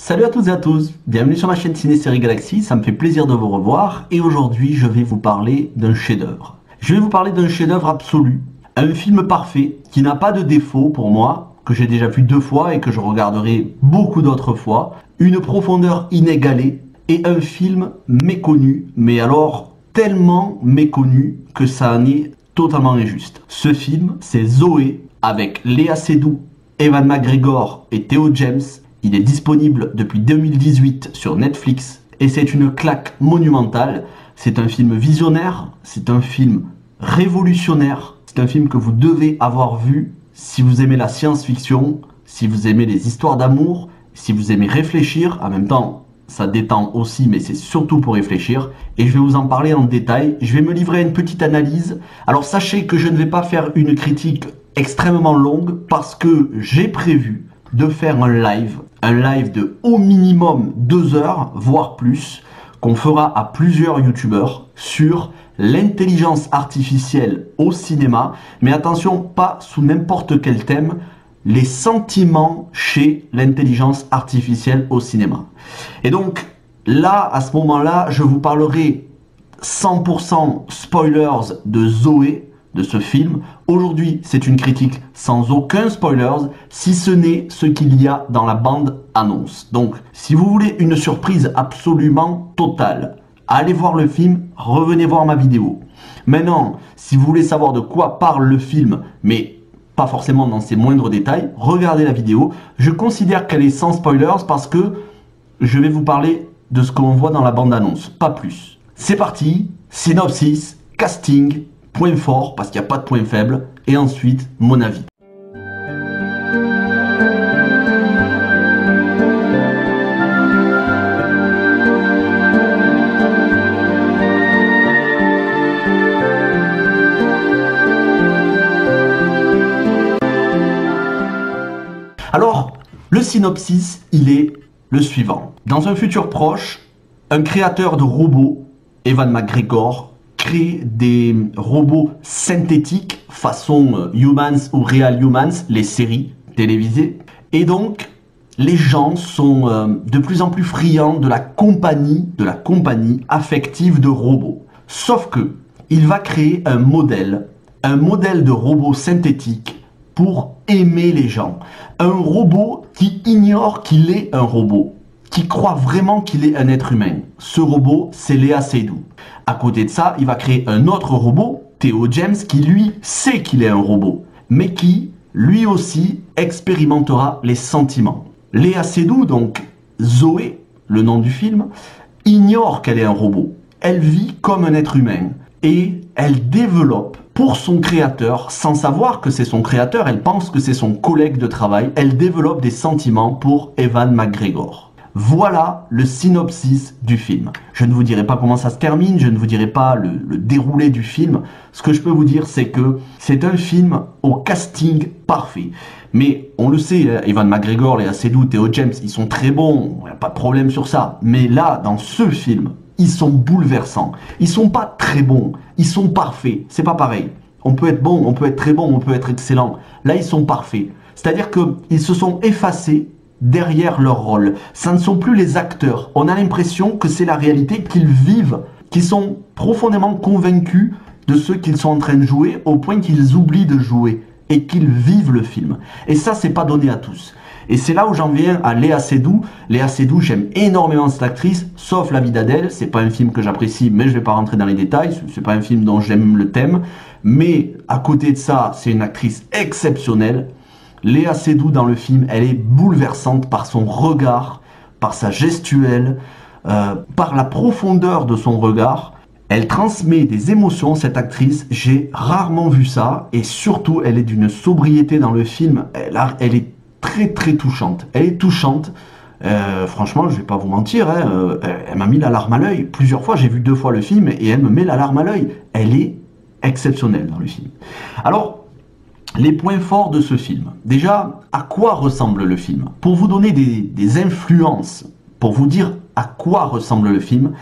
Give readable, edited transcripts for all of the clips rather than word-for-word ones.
Salut à toutes et à tous, bienvenue sur ma chaîne Ciné Série Galaxy, ça me fait plaisir de vous revoir et aujourd'hui je vais vous parler d'un chef-d'œuvre. Je vais vous parler d'un chef-d'œuvre absolu, un film parfait qui n'a pas de défaut pour moi, que j'ai déjà vu 2 fois et que je regarderai beaucoup d'autres fois, une profondeur inégalée et un film méconnu, mais alors tellement méconnu que ça en est totalement injuste. Ce film, c'est Zoé avec Léa Seydoux, Ewan McGregor et Theo James. Il est disponible depuis 2018 sur Netflix et c'est une claque monumentale. C'est un film visionnaire, c'est un film révolutionnaire, c'est un film que vous devez avoir vu si vous aimez la science-fiction, si vous aimez les histoires d'amour, si vous aimez réfléchir. En même temps, ça détend aussi, mais c'est surtout pour réfléchir. Et je vais vous en parler en détail. Je vais me livrer à une petite analyse. Alors sachez que je ne vais pas faire une critique extrêmement longue parce que j'ai prévu de faire un live de au minimum 2 heures, voire plus, qu'on fera à plusieurs youtubeurs sur l'intelligence artificielle au cinéma, mais attention, pas sous n'importe quel thème, les sentiments chez l'intelligence artificielle au cinéma. Et donc, là, à ce moment-là, je vous parlerai 100% spoilers de Zoé, de ce film. Aujourd'hui, c'est une critique sans aucun spoilers, si ce n'est ce qu'il y a dans la bande-annonce. Donc, si vous voulez une surprise absolument totale, allez voir le film, revenez voir ma vidéo. Maintenant, si vous voulez savoir de quoi parle le film, mais pas forcément dans ses moindres détails, regardez la vidéo. Je considère qu'elle est sans spoilers parce que je vais vous parler de ce qu'on voit dans la bande-annonce, pas plus. C'est parti, synopsis, casting, point fort, parce qu'il n'y a pas de point faible, et ensuite, mon avis. Alors, le synopsis, il est le suivant. Dans un futur proche, un créateur de robots, Ewan McGregor, crée des robots synthétiques façon Humans ou Real Humans, les séries télévisées. Et donc, les gens sont de plus en plus friands de la compagnie affective de robots. Sauf que, il va créer un modèle de robot synthétique pour aimer les gens. Un robot qui ignore qu'il est un robot, qui croit vraiment qu'il est un être humain. Ce robot, c'est Léa Seydoux. À côté de ça, il va créer un autre robot, Theo James, qui lui sait qu'il est un robot, mais qui, lui aussi, expérimentera les sentiments. Léa Seydoux, donc Zoé, le nom du film, ignore qu'elle est un robot. Elle vit comme un être humain et elle développe pour son créateur, sans savoir que c'est son créateur, elle pense que c'est son collègue de travail, elle développe des sentiments pour Ewan McGregor. Voilà le synopsis du film. Je ne vous dirai pas comment ça se termine, je ne vous dirai pas le déroulé du film. Ce que je peux vous dire, c'est que c'est un film au casting parfait. Mais on le sait, Ewan McGregor, Léa Seydoux, Theo James, ils sont très bons, il n'y a pas de problème sur ça. Mais là, dans ce film, ils sont bouleversants. Ils sont pas très bons, ils sont parfaits. C'est pas pareil. On peut être bon, on peut être très bon, on peut être excellent. Là, ils sont parfaits. C'est-à-dire qu'ils se sont effacés derrière leur rôle. Ça ne sont plus les acteurs. On a l'impression que c'est la réalité qu'ils vivent, qu'ils sont profondément convaincus de ce qu'ils sont en train de jouer, au point qu'ils oublient de jouer et qu'ils vivent le film. Et ça, c'est pas donné à tous. Et c'est là où j'en viens à Léa Seydoux. Léa Seydoux, j'aime énormément cette actrice, sauf La vie d'Adèle. C'est pas un film que j'apprécie, mais je vais pas rentrer dans les détails. C'est pas un film dont j'aime le thème. Mais à côté de ça, c'est une actrice exceptionnelle. Léa Seydoux dans le film, elle est bouleversante par son regard, par sa gestuelle, par la profondeur de son regard. Elle transmet des émotions, cette actrice, j'ai rarement vu ça, et surtout elle est d'une sobriété dans le film, elle est très très touchante. Elle est touchante, franchement je vais pas vous mentir, hein, elle m'a mis la larme à l'œil. Plusieurs fois, j'ai vu 2 fois le film et elle me met la larme à l'œil. Elle est exceptionnelle dans le film. Alors, les points forts de ce film. Déjà, à quoi ressemble le film? Pour vous donner des influences, pour vous dire à quoi ressemble le film,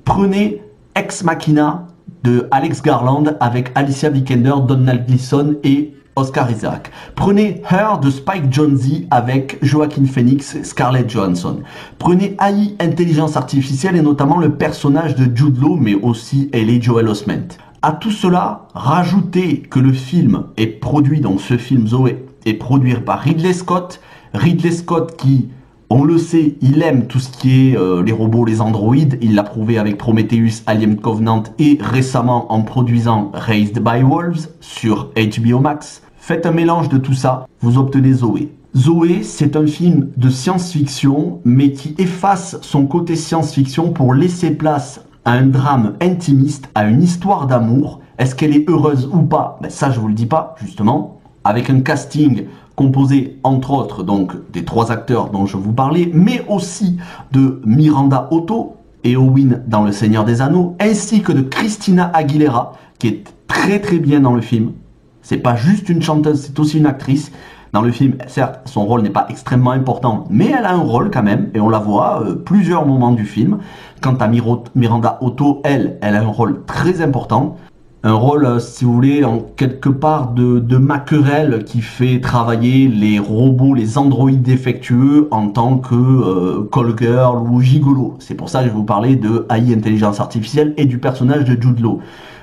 prenez Ex Machina de Alex Garland avec Alicia Vikander, Donald Gleeson et Oscar Isaac. Prenez Her de Spike Jonze avec Joaquin Phoenix et Scarlett Johansson. Prenez AI, intelligence artificielle et notamment le personnage de Jude Law, mais aussi Haley Joel Osment. À tout cela, rajoutez que le film est produit, donc ce film Zoé, est produit par Ridley Scott. Ridley Scott qui, on le sait, il aime tout ce qui est les robots, les androïdes. Il l'a prouvé avec Prometheus, Alien Covenant et récemment en produisant Raised by Wolves sur HBO Max. Faites un mélange de tout ça, vous obtenez Zoé. Zoé, c'est un film de science-fiction, mais qui efface son côté science-fiction pour laisser place à un drame intimiste, à une histoire d'amour. Est-ce qu'elle est heureuse ou pas? Ben ça, je vous le dis pas, justement. Avec un casting composé, entre autres, donc des 3 acteurs dont je vous parlais, mais aussi de Miranda Otto, Éowyn dans Le Seigneur des Anneaux, ainsi que de Christina Aguilera, qui est très très bien dans le film. C'est pas juste une chanteuse, c'est aussi une actrice. Dans le film, certes, son rôle n'est pas extrêmement important, mais elle a un rôle quand même, et on la voit plusieurs moments du film. Quant à Miranda Otto, elle a un rôle très important. Un rôle, si vous voulez, en quelque part de maquerelle qui fait travailler les robots, les androïdes défectueux en tant que call girl ou gigolo. C'est pour ça que je vais vous parler de AI, intelligence artificielle, et du personnage de Jude Law.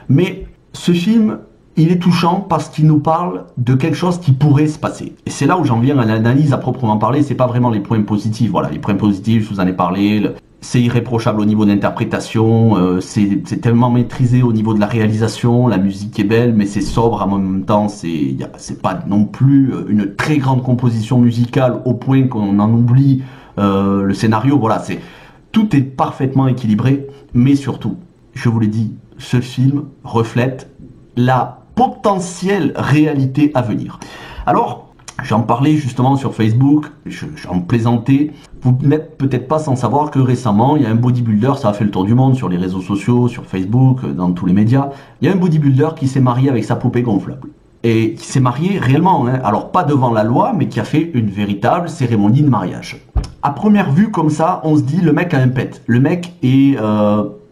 Mais ce film, il est touchant parce qu'il nous parle de quelque chose qui pourrait se passer. Et c'est là où j'en viens à l'analyse à proprement parler. C'est pas vraiment les points positifs. Voilà, les points positifs, je vous en ai parlé. C'est irréprochable au niveau d'interprétation. C'est tellement maîtrisé au niveau de la réalisation. La musique est belle, mais c'est sobre en même temps. C'est pas non plus une très grande composition musicale au point qu'on en oublie le scénario. Voilà, tout est parfaitement équilibré. Mais surtout, je vous l'ai dit, ce film reflète la potentielle réalité à venir. Alors, j'en parlais justement sur Facebook, j'en plaisantais. Vous n'êtes peut-être pas sans savoir que récemment, il y a un bodybuilder, ça a fait le tour du monde sur les réseaux sociaux, sur Facebook, dans tous les médias. Il y a un bodybuilder qui s'est marié avec sa poupée gonflable. Et qui s'est marié réellement, hein. Alors pas devant la loi, mais qui a fait une véritable cérémonie de mariage. À première vue, comme ça, on se dit, le mec a un pet. Le mec est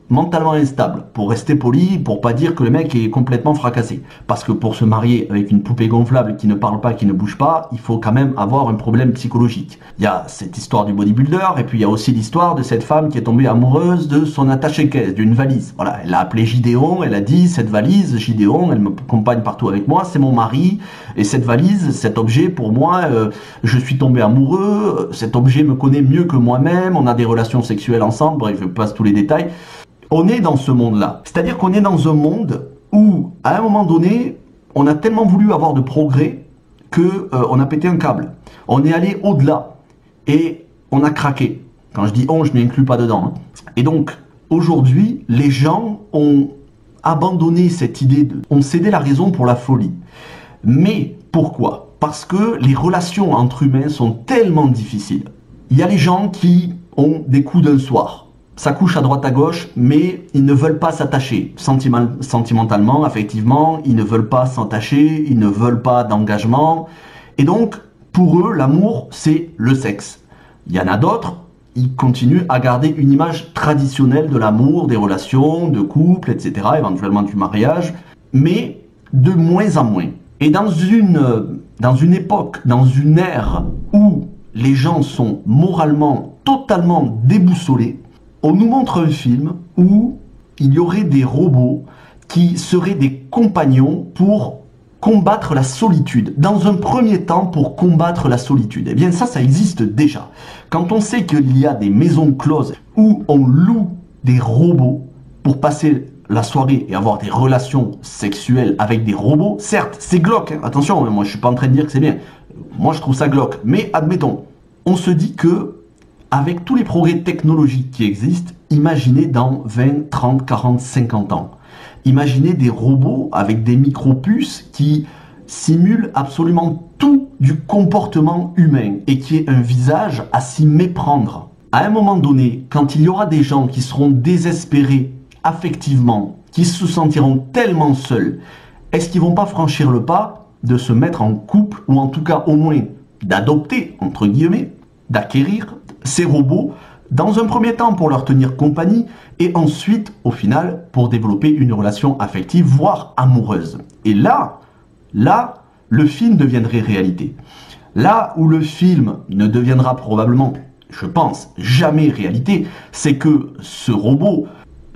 mentalement instable, pour rester poli, pour pas dire que le mec est complètement fracassé. Parce que pour se marier avec une poupée gonflable qui ne parle pas, qui ne bouge pas, il faut quand même avoir un problème psychologique. Il y a cette histoire du bodybuilder, et puis il y a aussi l'histoire de cette femme qui est tombée amoureuse de son attaché-caisse, d'une valise. Voilà, elle l'a appelé Gideon, elle a dit, cette valise, Gideon, elle me accompagne partout avec moi, c'est mon mari, et cette valise, cet objet, pour moi, je suis tombé amoureux, cet objet me connaît mieux que moi-même, on a des relations sexuelles ensemble, bref, je passe tous les détails. On est dans ce monde-là. C'est-à-dire qu'on est dans un monde où, à un moment donné, on a tellement voulu avoir de progrès que on a pété un câble. On est allé au-delà et on a craqué. Quand je dis on, je n'inclus pas dedans. Et donc, aujourd'hui, les gens ont abandonné cette idée, ont cédé la raison pour la folie. Mais pourquoi? Parce que les relations entre humains sont tellement difficiles. Il y a les gens qui ont des coups d'un soir. Ça couche à droite à gauche, mais ils ne veulent pas s'attacher. Sentimentalement, affectivement, ils ne veulent pas s'attacher, ils ne veulent pas d'engagement. Et donc, pour eux, l'amour, c'est le sexe. Il y en a d'autres, ils continuent à garder une image traditionnelle de l'amour, des relations, de couple, etc., éventuellement du mariage, mais de moins en moins. Et dans une époque, dans une ère où les gens sont moralement totalement déboussolés, on nous montre un film où il y aurait des robots qui seraient des compagnons pour combattre la solitude. Dans un premier temps, pour combattre la solitude. Eh bien ça existe déjà. Quand on sait qu'il y a des maisons closes où on loue des robots pour passer la soirée et avoir des relations sexuelles avec des robots, certes, c'est glauque, hein. Attention, moi je suis pas en train de dire que c'est bien. Moi je trouve ça glauque. Mais admettons, on se dit que avec tous les progrès technologiques qui existent, imaginez dans 20, 30, 40, 50 ans. Imaginez des robots avec des micro-puces qui simulent absolument tout du comportement humain et qui aient un visage à s'y méprendre. À un moment donné, quand il y aura des gens qui seront désespérés affectivement, qui se sentiront tellement seuls, est-ce qu'ils vont pas franchir le pas de se mettre en couple ou en tout cas au moins d'adopter, entre guillemets, d'acquérir ces robots dans un premier temps pour leur tenir compagnie et ensuite, au final, pour développer une relation affective, voire amoureuse. Et là, le film deviendrait réalité. Là où le film ne deviendra probablement, je pense, jamais réalité, c'est que ce robot,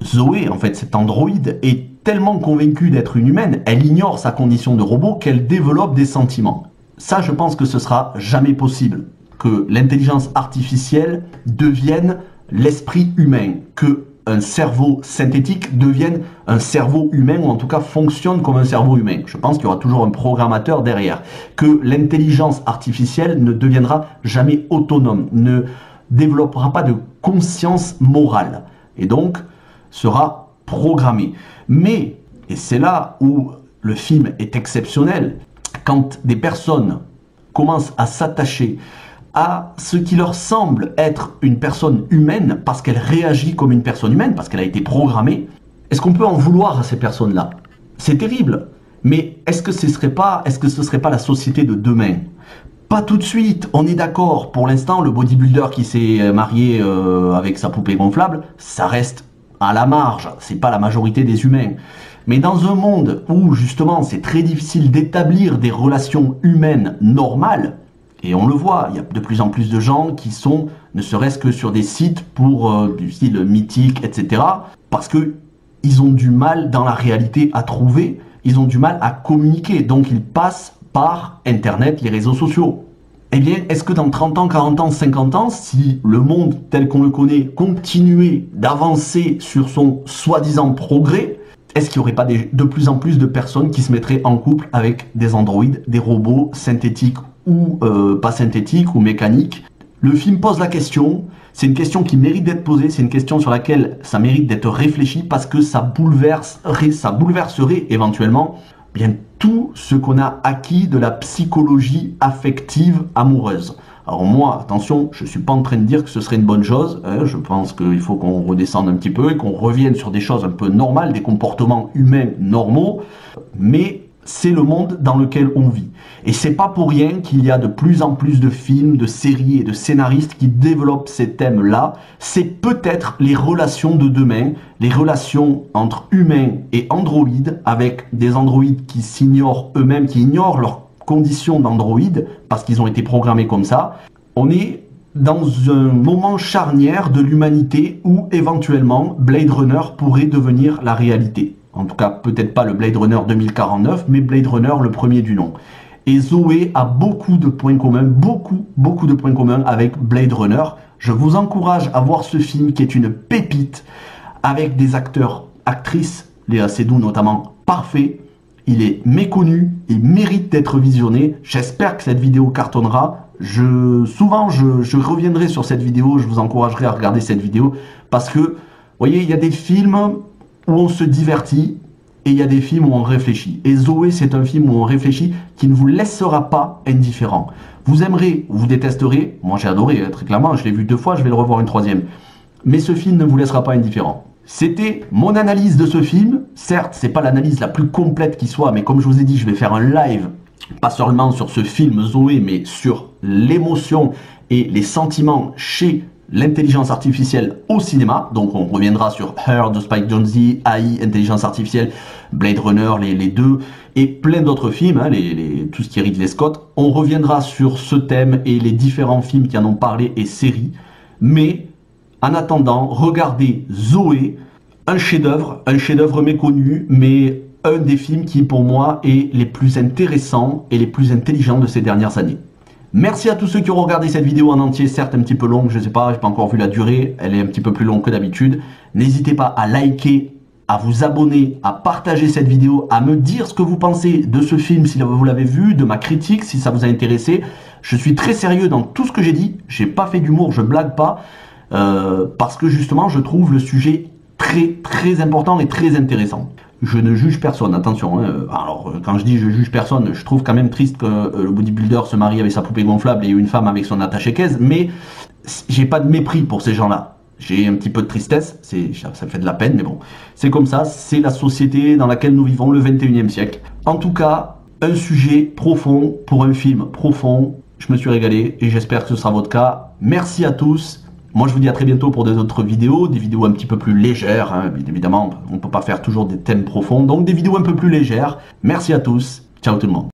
Zoé, en fait cet androïde, est tellement convaincue d'être une humaine, elle ignore sa condition de robot, qu'elle développe des sentiments. Ça, je pense que ce sera jamais possible, que l'intelligence artificielle devienne l'esprit humain, que un cerveau synthétique devienne un cerveau humain, ou en tout cas fonctionne comme un cerveau humain. Je pense qu'il y aura toujours un programmateur derrière, que l'intelligence artificielle ne deviendra jamais autonome, ne développera pas de conscience morale, et donc sera programmée. Mais, et c'est là où le film est exceptionnel, quand des personnes commencent à s'attacher à ce qui leur semble être une personne humaine, parce qu'elle réagit comme une personne humaine, parce qu'elle a été programmée, est-ce qu'on peut en vouloir à ces personnes-là? C'est terrible, mais est-ce que ce serait pas la société de demain? Pas tout de suite, on est d'accord. Pour l'instant, le bodybuilder qui s'est marié avec sa poupée gonflable, ça reste à la marge, c'est pas la majorité des humains. Mais dans un monde où justement c'est très difficile d'établir des relations humaines normales, et on le voit, il y a de plus en plus de gens qui sont, ne serait-ce que sur des sites pour du style mythique, etc. Parce que ils ont du mal dans la réalité à trouver, ils ont du mal à communiquer, donc ils passent par Internet, les réseaux sociaux. Eh bien, est-ce que dans 30 ans, 40 ans, 50 ans, si le monde tel qu'on le connaît continuait d'avancer sur son soi-disant progrès, est-ce qu'il n'y aurait pas de plus en plus de personnes qui se mettraient en couple avec des androïdes, des robots synthétiques ou pas synthétiques ou mécaniques? Le film pose la question, c'est une question qui mérite d'être posée, c'est une question sur laquelle ça mérite d'être réfléchi parce que ça bouleverserait éventuellement bien tout ce qu'on a acquis de la psychologie affective amoureuse. Alors moi, attention, je ne suis pas en train de dire que ce serait une bonne chose, hein, je pense qu'il faut qu'on redescende un petit peu et qu'on revienne sur des choses un peu normales, des comportements humains normaux, mais c'est le monde dans lequel on vit. Et c'est pas pour rien qu'il y a de plus en plus de films, de séries et de scénaristes qui développent ces thèmes-là. C'est peut-être les relations de demain, les relations entre humains et androïdes, avec des androïdes qui s'ignorent eux-mêmes, qui ignorent leurs conditions d'androïdes, parce qu'ils ont été programmés comme ça. On est dans un moment charnière de l'humanité où éventuellement Blade Runner pourrait devenir la réalité. En tout cas, peut-être pas le Blade Runner 2049, mais Blade Runner le premier du nom. Et Zoé a beaucoup de points communs, beaucoup de points communs avec Blade Runner. Je vous encourage à voir ce film qui est une pépite, avec des acteurs, actrices, Léa Seydoux notamment, parfaits. Il est méconnu, il mérite d'être visionné. J'espère que cette vidéo cartonnera. Souvent, je reviendrai sur cette vidéo, je vous encouragerai à regarder cette vidéo, parce que, vous voyez, il y a des films où on se divertit, et il y a des films où on réfléchit. Et Zoé, c'est un film où on réfléchit, qui ne vous laissera pas indifférent. Vous aimerez ou vous détesterez. Moi, j'ai adoré, très clairement, je l'ai vu 2 fois, je vais le revoir une 3e. Mais ce film ne vous laissera pas indifférent. C'était mon analyse de ce film. Certes, c'est pas l'analyse la plus complète qui soit, mais comme je vous ai dit, je vais faire un live, pas seulement sur ce film Zoé, mais sur l'émotion et les sentiments chez l'intelligence artificielle au cinéma. Donc on reviendra sur Her de Spike Jonze, AI, intelligence artificielle, Blade Runner, les deux, et plein d'autres films, hein, tout ce qui est Ridley Scott. On reviendra sur ce thème et les différents films qui en ont parlé et séries. Mais en attendant, regardez Zoé, un chef-d'œuvre méconnu, mais un des films qui pour moi est les plus intéressants et les plus intelligents de ces dernières années. Merci à tous ceux qui ont regardé cette vidéo en entier, certes un petit peu longue, je sais pas, j'ai pas encore vu la durée, elle est un petit peu plus longue que d'habitude. N'hésitez pas à liker, à vous abonner, à partager cette vidéo, à me dire ce que vous pensez de ce film si vous l'avez vu, de ma critique si ça vous a intéressé. Je suis très sérieux dans tout ce que j'ai dit, j'ai pas fait d'humour, je blague pas, parce que justement je trouve le sujet très important et très intéressant. Je ne juge personne, attention. Hein. Alors, quand je dis je juge personne, je trouve quand même triste que le bodybuilder se marie avec sa poupée gonflable et une femme avec son attaché-caisse, mais j'ai pas de mépris pour ces gens-là. J'ai un petit peu de tristesse, ça me fait de la peine, mais bon, c'est comme ça, c'est la société dans laquelle nous vivons, le 21e siècle. En tout cas, un sujet profond pour un film profond. Je me suis régalé et j'espère que ce sera votre cas. Merci à tous. Moi, je vous dis à très bientôt pour des autres vidéos, des vidéos un petit peu plus légères, hein. Évidemment, on ne peut pas faire toujours des thèmes profonds, donc des vidéos un peu plus légères. Merci à tous, ciao tout le monde.